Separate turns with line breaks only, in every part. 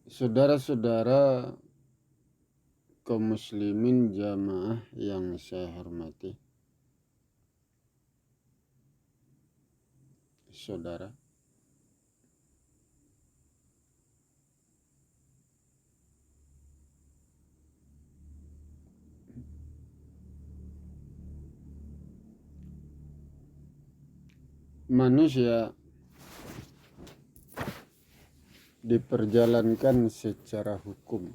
Saudara-saudara kaum muslimin jamaah yang saya hormati, saudara, manusia diperjalankan secara hukum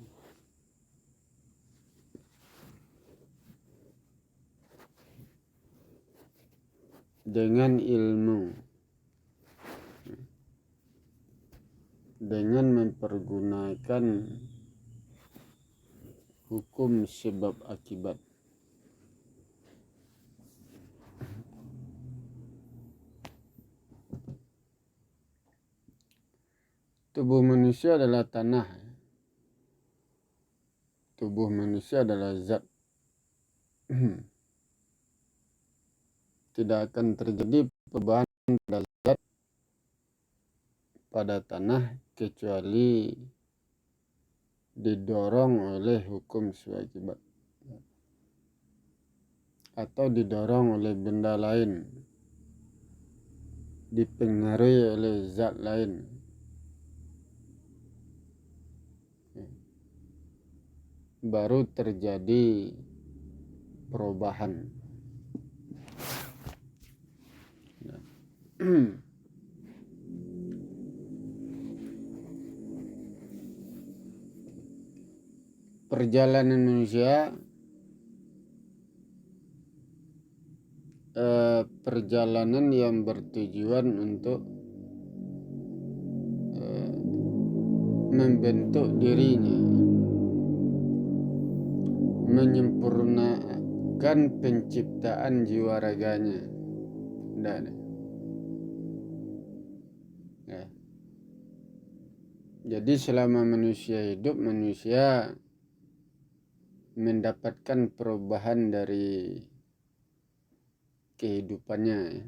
dengan ilmu, dengan mempergunakan hukum sebab akibat. Tubuh manusia adalah tanah. Tubuh manusia adalah zat. Tidak akan terjadi perubahan pada zat pada tanah kecuali didorong oleh hukum sebab akibat atau didorong oleh benda lain, dipengaruhi oleh zat lain. Baru terjadi perubahan. Perjalanan manusia perjalanan yang bertujuan untuk membentuk dirinya, menyempurnakan penciptaan jiwa raganya. Ya. Jadi selama manusia hidup, manusia mendapatkan perubahan dari kehidupannya,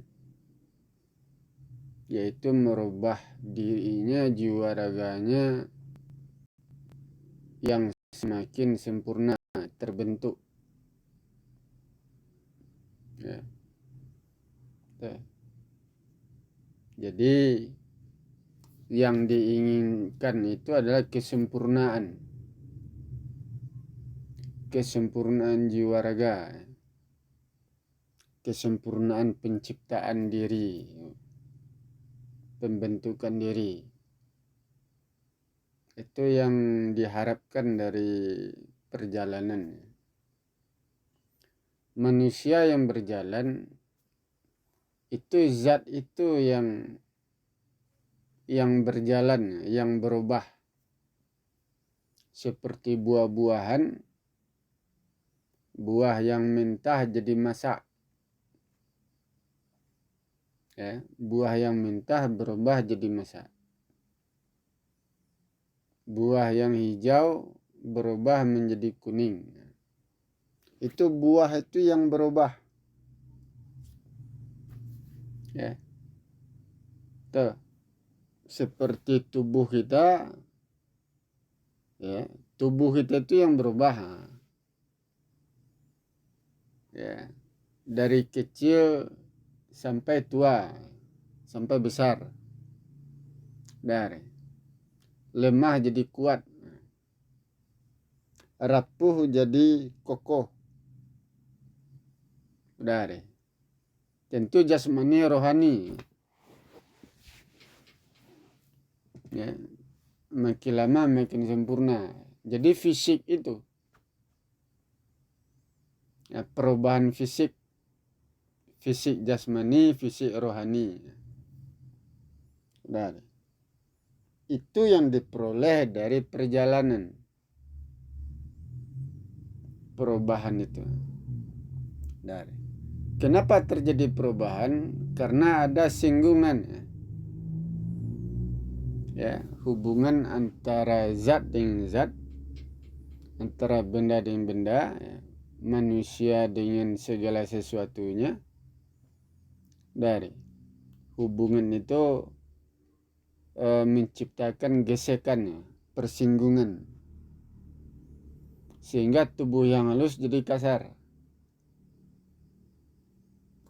yaitu merubah dirinya, jiwa raganya yang semakin sempurna terbentuk. Ya. Jadi yang diinginkan itu adalah kesempurnaan jiwa raga, kesempurnaan penciptaan diri, pembentukan diri. Itu yang diharapkan dari perjalanan. Manusia yang berjalan itu zat itu yang berjalan, yang berubah. Seperti buah-buahan, buah yang mentah jadi masak. Ya, buah yang mentah berubah jadi masak. Buah yang hijau berubah menjadi kuning. Itu buah itu yang berubah. Ya. Tuh. Seperti tubuh kita, ya, tubuh kita itu yang berubah. Ya. Dari kecil sampai tua, sampai besar. Dari lemah jadi kuat, rapuh jadi kokoh. Dari tentu jasmani rohani. Ya, makin lama makin sempurna. Jadi fisik itu, ya, perubahan fisik jasmani, fisik rohani. Dari itu yang diperoleh dari perjalanan perubahan itu. Dari kenapa terjadi perubahan? Karena ada singgungan. Ya, hubungan antara zat dengan zat, antara benda dengan benda, ya, manusia dengan segala sesuatunya. Dari hubungan itu menciptakan gesekan, persinggungan. Sehingga tubuh yang halus jadi kasar.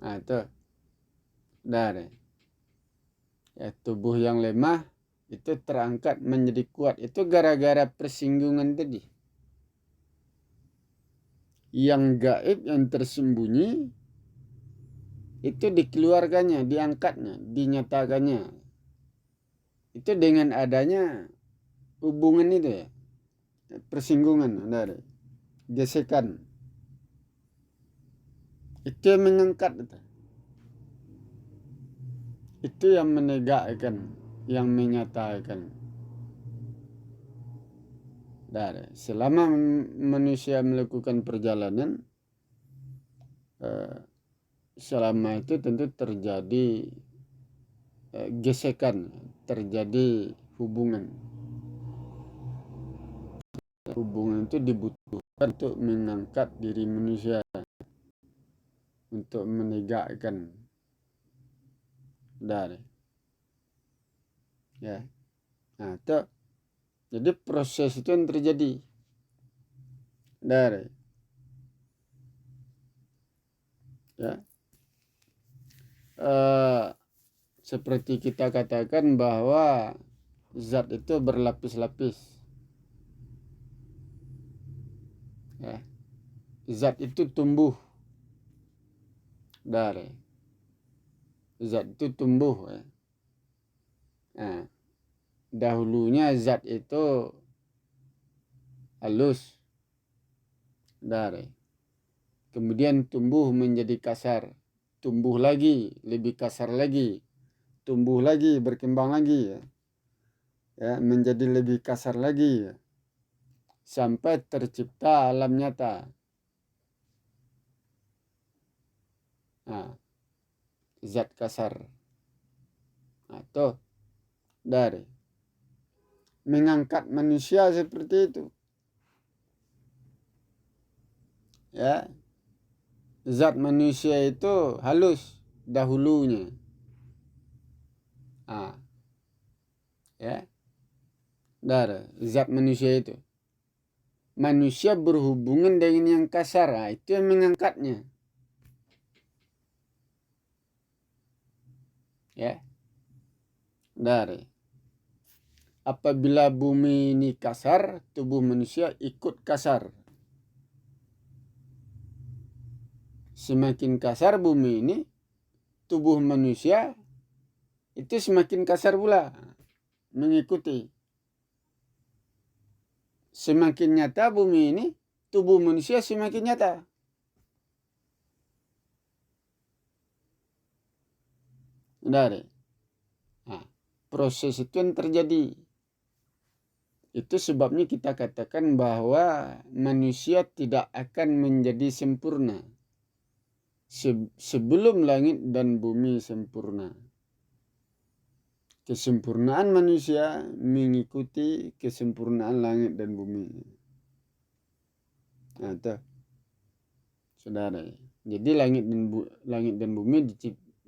Nah itu. Dari. Ya, tubuh yang lemah itu terangkat menjadi kuat. Itu gara-gara persinggungan tadi. Yang gaib, yang tersembunyi, itu dikeluarkannya, diangkatnya, dinyatakannya. Itu dengan adanya hubungan itu ya. Persinggungan, dari gesekan. Itu yang mengangkat itu. Itu yang menegakkan, yang menyatakan. Dari selama manusia melakukan perjalanan, selama itu tentu terjadi gesekan, terjadi hubungan. Hubungan itu dibutuhkan untuk mengangkat diri manusia, untuk menegakkan. Dari. Ya. Nah, itu. Jadi proses itu yang terjadi. Dari. Ya. Seperti kita katakan bahwa zat itu berlapis-lapis. Ya. Zat itu tumbuh. Dari. Zat itu tumbuh. Ya. Nah, dahulunya zat itu halus. Dari. Kemudian tumbuh menjadi kasar. Tumbuh lagi, lebih kasar lagi. Tumbuh lagi, berkembang lagi. Ya, menjadi lebih kasar lagi. Sampai tercipta alam nyata. Nah, zat kasar. Atau dari. Mengangkat manusia seperti itu. Ya. Zat manusia itu halus dahulunya. Ya. Dari zat manusia itu. Manusia berhubungan dengan yang kasar. Nah, itu yang mengangkatnya. Ya. Dari. Apabila bumi ini kasar, tubuh manusia ikut kasar. Semakin kasar bumi ini, tubuh manusia itu semakin kasar pula. Mengikuti. Semakin nyata bumi ini, tubuh manusia semakin nyata. Dari. Nah, proses itu yang terjadi. Itu sebabnya kita katakan bahwa manusia tidak akan menjadi sempurna sebelum langit dan bumi sempurna. Kesempurnaan manusia mengikuti kesempurnaan langit dan bumi. Nah, itu. Saudara. Jadi langit dan bumi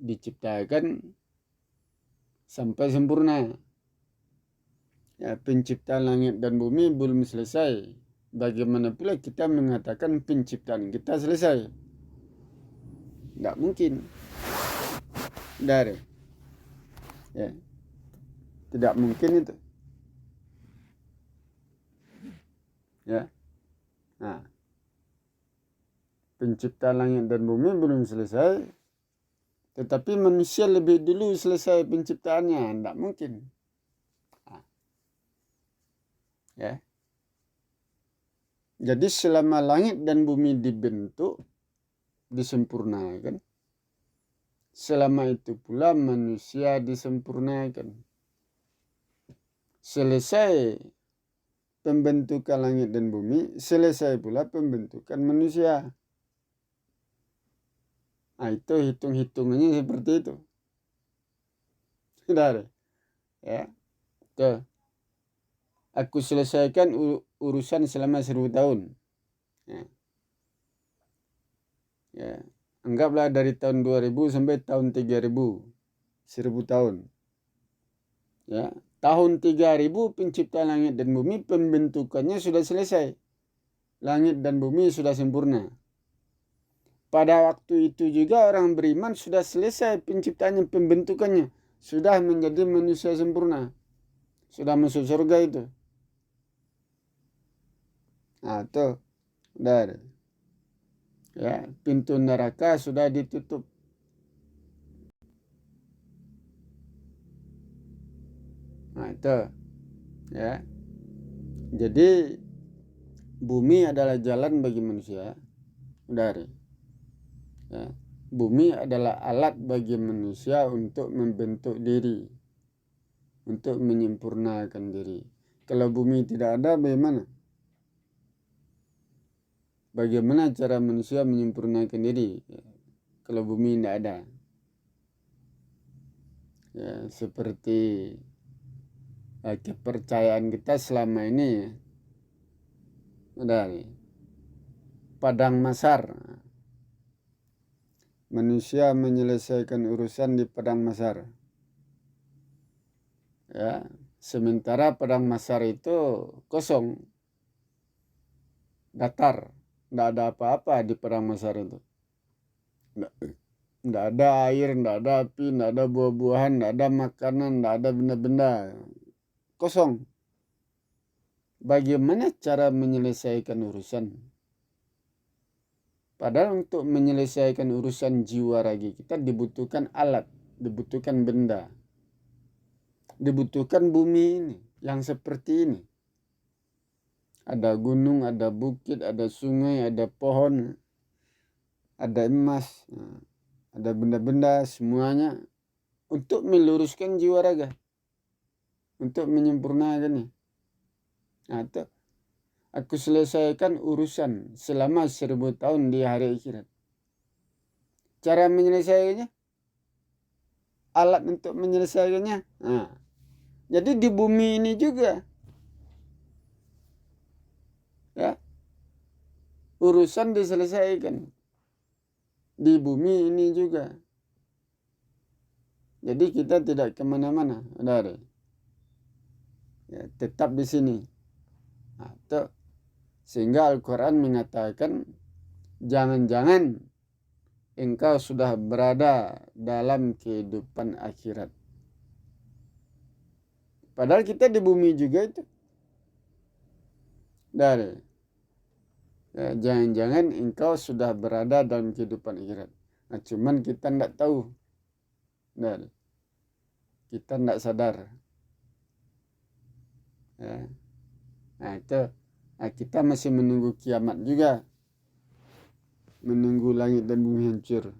diciptakan sampai sempurna. Ya, penciptaan langit dan bumi belum selesai. Bagaimana pula kita mengatakan penciptaan kita selesai? Tidak mungkin. Dari. Ya. Tidak mungkin itu. Ya. Nah. Penciptaan langit dan bumi belum selesai. Tetapi manusia lebih dulu selesai penciptaannya. Tidak mungkin. Ya. Jadi selama langit dan bumi dibentuk, disempurnakan, selama itu pula manusia disempurnakan. Selesai pembentukan langit dan bumi, selesai pula pembentukan manusia. Nah, itu hitung-hitungannya seperti itu. Sudah ada. Ya. Tuh. Aku selesaikan urusan selama 1000 tahun. Ya. Ya. Anggaplah dari tahun 2000 sampai tahun 3000. 1000 tahun. Ya. Tahun 3000 penciptaan langit dan bumi, pembentukannya sudah selesai. Langit dan bumi sudah sempurna. Pada waktu itu juga orang beriman sudah selesai penciptaannya, pembentukannya. Sudah menjadi manusia sempurna. Sudah masuk surga itu. Nah, tuh. Udah. Ya, pintu neraka sudah ditutup. Nah, itu. Ya. Jadi bumi adalah jalan bagi manusia. Udah. Ya. Bumi adalah alat bagi manusia untuk membentuk diri. Untuk menyempurnakan diri. Kalau bumi tidak ada, bagaimana? Bagaimana cara manusia menyempurnakan diri? Ya. Kalau bumi tidak ada. Ya, seperti kepercayaan kita selama ini. Udah. Padang Masar. Manusia menyelesaikan urusan di Padang Masar. Ya, sementara Padang Masar itu kosong. Datar. Tidak ada apa-apa di Padang Masar itu. Tidak ada air, tidak ada api, tidak ada buah-buahan, tidak ada makanan, tidak ada benda-benda. Kosong. Bagaimana cara menyelesaikan urusan? Padahal untuk menyelesaikan urusan jiwa raga kita dibutuhkan alat, dibutuhkan benda. Dibutuhkan bumi ini, yang seperti ini. Ada gunung, ada bukit, ada sungai, ada pohon, ada emas, ada benda-benda, semuanya untuk meluruskan jiwa raga. Untuk menyempurnakannya. Nah, itu. Aku selesaikan urusan selama 1000 tahun di hari akhirat. Cara menyelesaikannya? Alat untuk menyelesaikannya. Nah, jadi di bumi ini juga. Ya, urusan diselesaikan. Di bumi ini juga. Jadi kita tidak kemana-mana. Ya, tetap di sini. Nah, itu. Sehingga Al-Quran mengatakan, jangan-jangan engkau sudah berada dalam kehidupan akhirat. Padahal kita di bumi juga itu. Ya, jangan-jangan engkau sudah berada dalam kehidupan akhirat. Nah, cuman kita tidak tahu. Kita tidak sadar. Ya. Nah, itu. Nah, kita masih menunggu kiamat juga. Menunggu langit dan bumi hancur.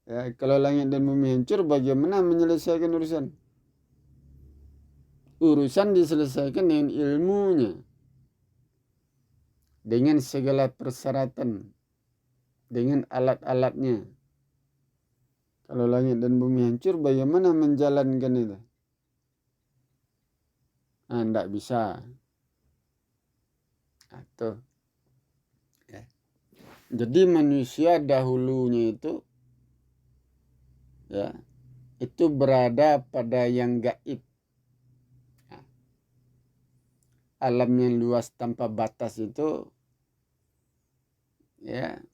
Ya, kalau langit dan bumi hancur, bagaimana menyelesaikan urusan? Urusan diselesaikan dengan ilmunya. Dengan segala persyaratan. Dengan alat-alatnya. Kalau langit dan bumi hancur, bagaimana menjalankan itu? Nah, tidak bisa. Atau, ya. Jadi manusia dahulunya itu, ya, itu berada pada yang gaib. Alam yang luas tanpa batas itu, ya,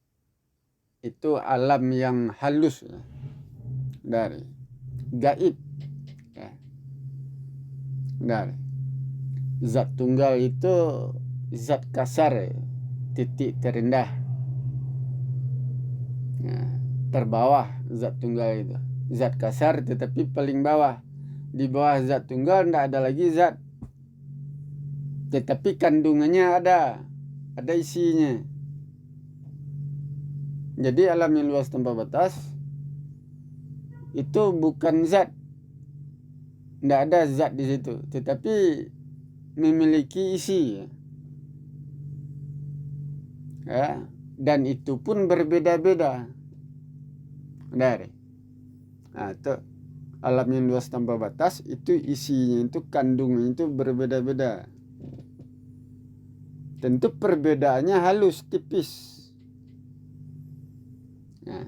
itu alam yang halus, ya, dari gaib, ya, dari zat tunggal itu zat kasar, titik terendah, ya, terbawah zat tunggal itu, zat kasar tetapi paling bawah. Di bawah zat tunggal tidak ada lagi zat. Tetapi kandungannya ada isinya. Jadi alam yang luas tanpa batas itu bukan zat. Tidak ada zat di situ, tetapi memiliki isi. Ya, dan itu pun berbeda-beda. Nah, itu alam yang luas tanpa batas itu isinya, itu kandungannya itu berbeda-beda. Tentu perbedaannya halus, tipis. Nah,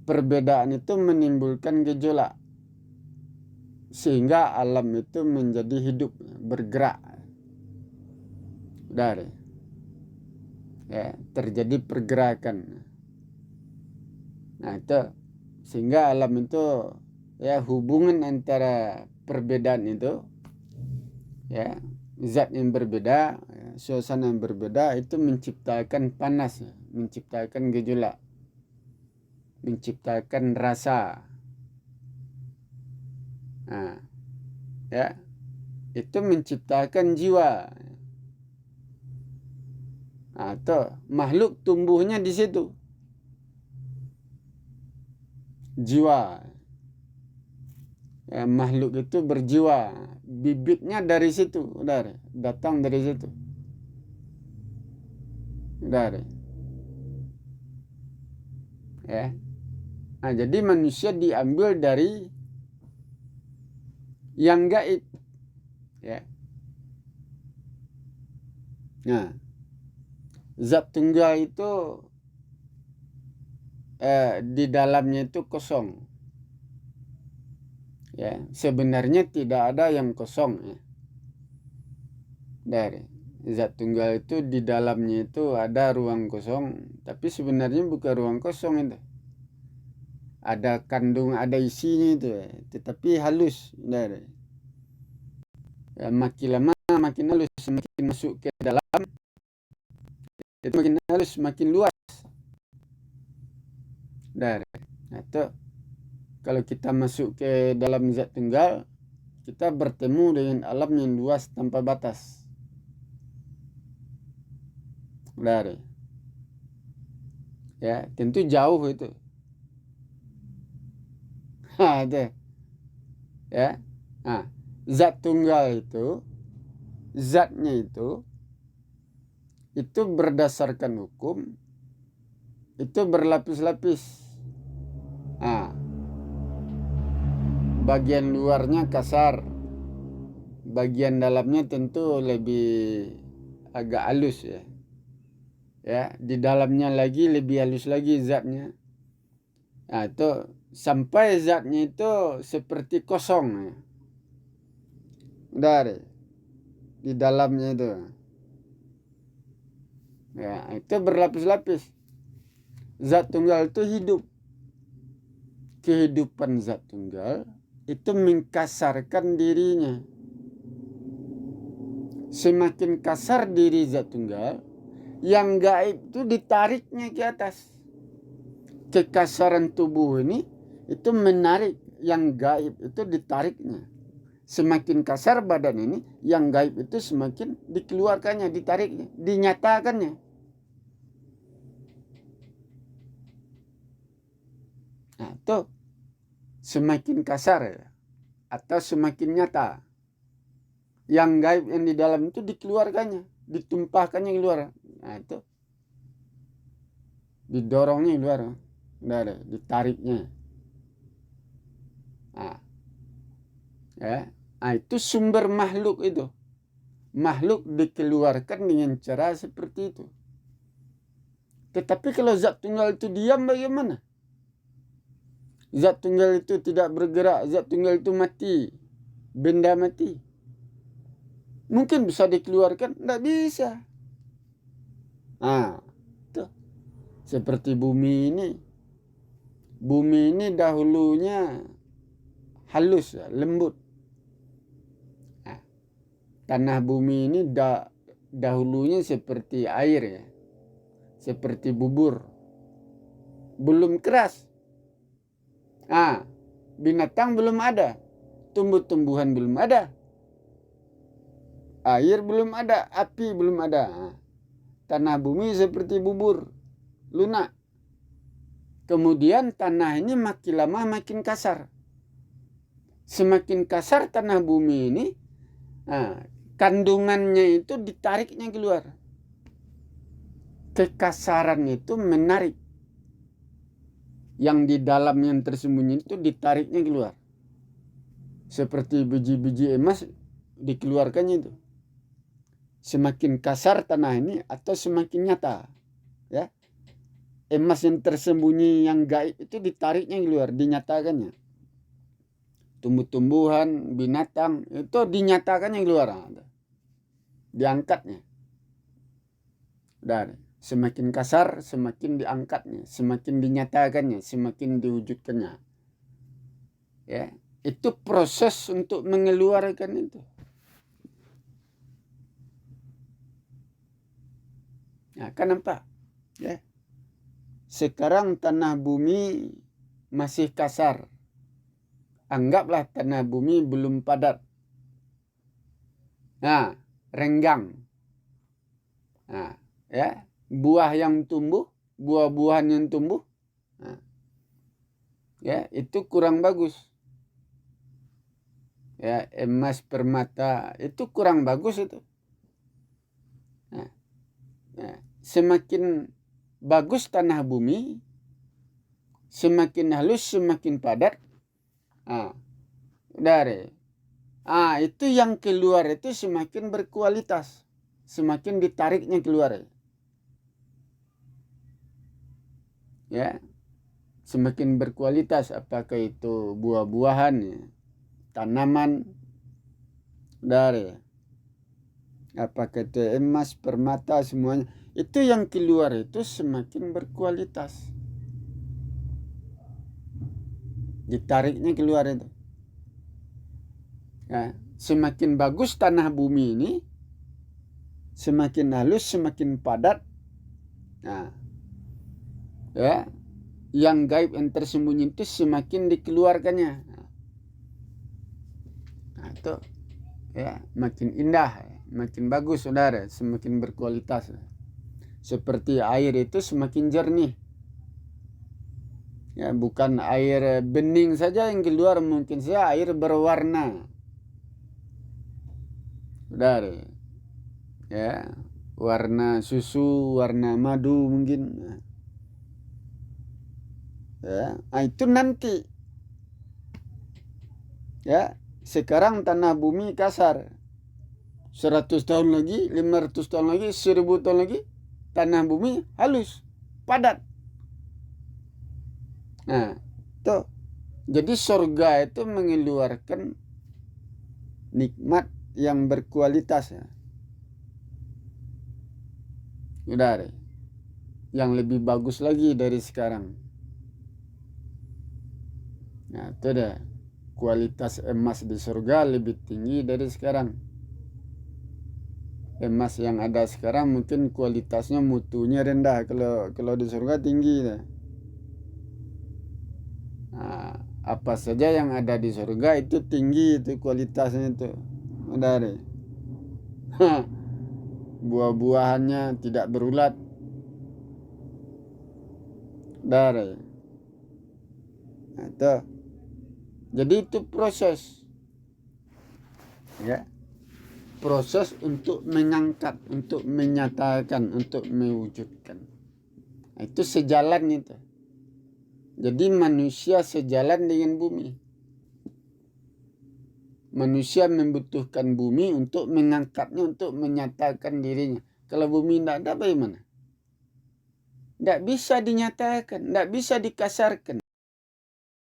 perbedaan itu menimbulkan gejolak. sehingga alam itu menjadi hidup, bergerak. Dari ya, terjadi pergerakan. Nah itu sehingga alam itu ya, hubungan antara perbedaan itu ya, zat yang berbeda, suasana yang berbeda itu menciptakan panas, menciptakan gejolak, menciptakan rasa. Nah, ya, itu menciptakan jiwa. Atau makhluk tumbuhnya di situ. Jiwa. Ya, makhluk itu berjiwa. Bibitnya dari situ, datang dari situ. Ya. Nah, jadi manusia diambil dari yang gaib. Ya. Nah, zat tunggal itu di dalamnya itu kosong. Ya, sebenarnya tidak ada yang kosong. Ya. Dari zat tunggal itu di dalamnya itu ada ruang kosong, tapi sebenarnya bukan ruang kosong itu. Ada kandung, ada isinya itu, ya. Tetapi halus. Dari ya, makin lama makin halus, semakin masuk ke dalam itu makin halus, makin luas. Dari itu kalau kita masuk ke dalam zat tunggal, kita bertemu dengan alam yang luas tanpa batas. Dari ya, tentu jauh itu. Ada ya. Nah, zat tunggal itu, zatnya itu berdasarkan hukum, itu berlapis-lapis. Nah, bagian luarnya kasar, bagian dalamnya tentu lebih agak halus ya. Ya, di dalamnya lagi lebih halus lagi zatnya. Nah, itu sampai zatnya itu seperti kosong ya. Dari di dalamnya itu. Ya, itu berlapis-lapis. Zat tunggal itu hidup. Kehidupan zat tunggal itu mengkasarkan dirinya. Semakin kasar diri zat tunggal, yang gaib itu ditariknya ke atas. Kekasaran tubuh ini itu menarik yang gaib itu ditariknya. Semakin kasar badan ini, yang gaib itu semakin dikeluarkannya, ditariknya, dinyatakannya. Nah, itu semakin kasar ya, atau semakin nyata. Yang gaib yang di dalam itu dikeluarkannya, ditumpahkannya keluar. Nah, itu didorongnya keluar, ditariknya. Nah, ya. Nah, itu sumber makhluk itu. Makhluk dikeluarkan dengan cara seperti itu. Tetapi kalau zat tunggal itu diam bagaimana? Zat tunggal itu tidak bergerak, zat tunggal itu mati, benda mati. Mungkin bisa dikeluarkan? Tidak bisa. Nah, itu. Seperti bumi ini. Bumi ini dahulunya halus, lembut. Nah, tanah bumi ini dahulunya seperti air ya. Seperti bubur. Belum keras. Nah, binatang belum ada. Tumbuh-tumbuhan belum ada. Air belum ada, api belum ada. Tanah bumi seperti bubur, lunak. Kemudian tanah ini makin lama makin kasar. Semakin kasar tanah bumi ini, kandungannya itu ditariknya keluar. Kekasaran itu menarik. Yang di dalam yang tersembunyi itu ditariknya keluar. Seperti biji-biji emas dikeluarkannya itu. Semakin kasar tanah ini atau semakin nyata, ya, emas yang tersembunyi yang gaib itu ditariknya keluar, dinyatakannya. tumbuh-tumbuhan, binatang, itu dinyatakannya keluar. Diangkatnya. Dan semakin kasar, semakin diangkatnya, semakin dinyatakannya, semakin diwujudkannya. Ya, itu proses untuk mengeluarkan itu. Nah, kan nampak? Ya. Sekarang tanah bumi masih kasar. Anggaplah tanah bumi belum padat. Nah, renggang. Nah, ya, buah yang tumbuh, buah-buahan yang tumbuh, nah, ya, itu kurang bagus. Ya, emas permata itu kurang bagus itu. Nah, ya, semakin bagus tanah bumi, semakin halus, semakin padat. Itu yang keluar itu semakin berkualitas, semakin ditariknya keluar. Ya, semakin berkualitas, apakah itu buah-buahan, ya, tanaman, apakah itu emas, permata, semuanya. Itu yang keluar itu semakin berkualitas. Ditariknya keluar itu. Ya, semakin bagus tanah bumi ini, semakin halus, semakin padat. Nah, ya, yang gaib, yang tersembunyi itu semakin dikeluarkannya. Nah, itu ya, makin indah, makin bagus, saudara, semakin berkualitas. Seperti air itu semakin jernih. Ya, bukan air bening saja yang keluar, mungkin saja air berwarna. Saudara, ya, warna susu, warna madu mungkin. Ya, itu nanti. Ya, sekarang tanah bumi kasar. 100 tahun lagi, 500 tahun lagi, 1000 tahun lagi, tanah bumi halus, padat. Nah, tuh. Jadi surga itu mengeluarkan nikmat yang berkualitas. Ya. Udah, yang lebih bagus lagi dari sekarang. Nah, itu dah. Kualitas emas di surga lebih tinggi dari sekarang. Emas yang ada sekarang mungkin kualitasnya, mutunya rendah. Kalau di surga tinggi dah. Nah, apa saja yang ada di surga itu tinggi, itu kualitasnya itu. Udah, buah-buahannya tidak berulat. Udah, nah, itu. Jadi itu proses. Ya. Proses untuk mengangkat, untuk menyatakan, untuk mewujudkan. Nah, itu sejalan itu. Jadi manusia sejalan dengan bumi. Manusia membutuhkan bumi untuk mengangkatnya, untuk menyatakan dirinya. Kalau bumi tidak ada, bagaimana? Tidak bisa dinyatakan, tidak bisa dikasarkan.